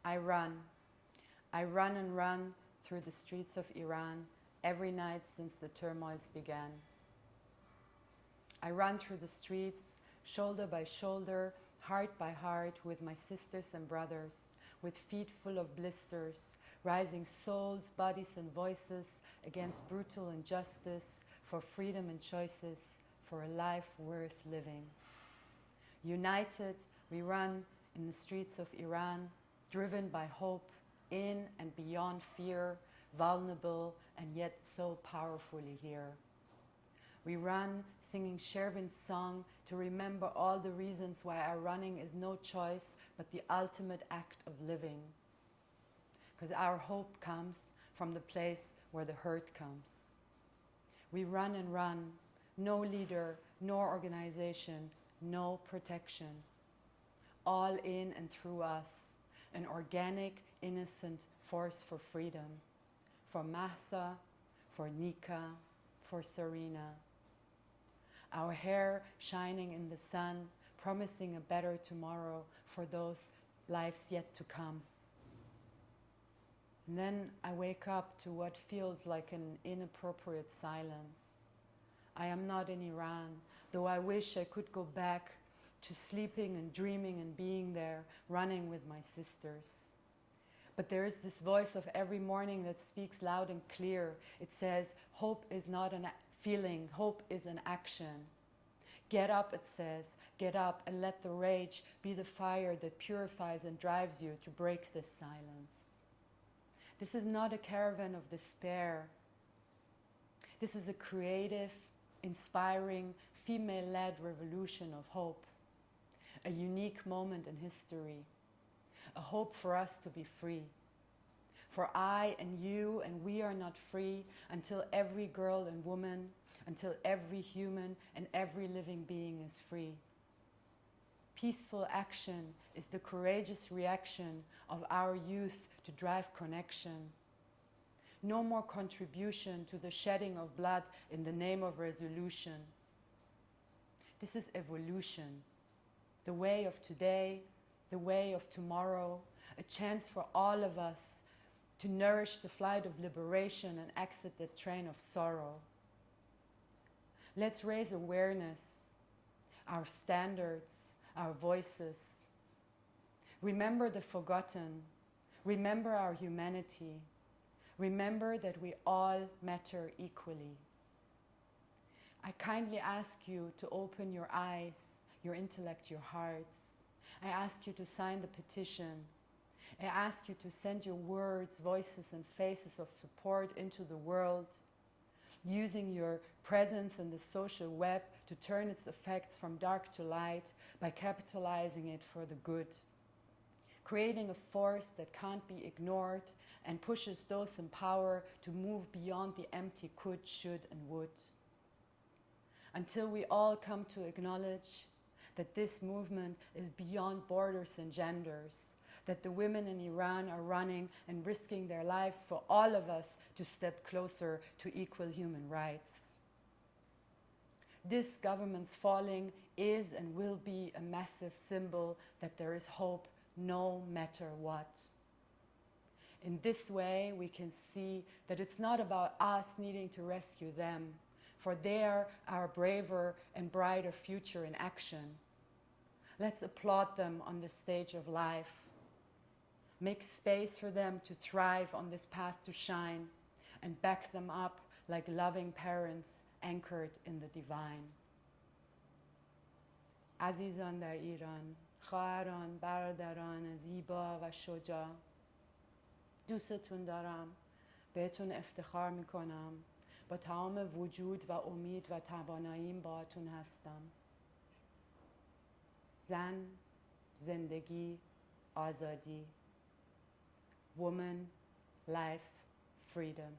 I run. I run and run through the streets of Iran every night since the turmoils began. I run through the streets, shoulder by shoulder, heart by heart, with my sisters and brothers, with feet full of blisters, rising souls, bodies and voices against brutal injustice, for freedom and choices, for a life worth living. United, we run in the streets of Iran, driven by hope, in and beyond fear, vulnerable and yet so powerfully here. We run singing Shervin's song to remember all the reasons why our running is no choice but the ultimate act of living. Because our hope comes from the place where the hurt comes. We run and run, no leader, no organization, no protection. All in and through us, an organic, innocent force for freedom. For Mahsa, for Nika, for Sarina. Our hair shining in the sun, promising a better tomorrow for those lives yet to come. And then I wake up to what feels like an inappropriate silence. I am not in Iran, though I wish I could go back to sleeping and dreaming and being there, running with my sisters. But there is this voice of every morning that speaks loud and clear. It says, hope is not a feeling, hope is an action. Get up, it says, get up and let the rage be the fire that purifies and drives you to break this silence. This is not a caravan of despair. This is a creative, inspiring, female-led revolution of hope. A unique moment in history. A hope for us to be free. For I and you and we are not free until every girl and woman, until every human and every living being is free. Peaceful action is the courageous reaction of our youth to drive connection. No more contribution to the shedding of blood in the name of resolution. This is evolution. The way of today, the way of tomorrow, a chance for all of us to nourish the flight of liberation and exit the train of sorrow. Let's raise awareness, our standards, our voices. Remember the forgotten. Remember our humanity. Remember that we all matter equally. I kindly ask you to open your eyes, your intellect, your hearts. I ask you to sign the petition. I ask you to send your words, voices, and faces of support into the world, using your presence in the social web to turn its effects from dark to light by capitalizing it for the good, creating a force that can't be ignored and pushes those in power to move beyond the empty could, should, and would. Until we all come to acknowledge that this movement is beyond borders and genders, that the women in Iran are running and risking their lives for all of us to step closer to equal human rights. This government's falling is and will be a massive symbol that there is hope no matter what. In this way, we can see that it's not about us needing to rescue them, for they are our braver and brighter future in action. Let's applaud them on the stage of life. Make space for them to thrive on this path to shine and back them up like loving parents anchored in the divine. عزیزان در ایران، خواهران، برادران زیبا و شجاع، دوستتون دارم، بهتون افتخار میکنم، با تمام وجود و امید و تواناییم باهاتون هستم. زن، زندگی، آزادی. Woman, life, freedom.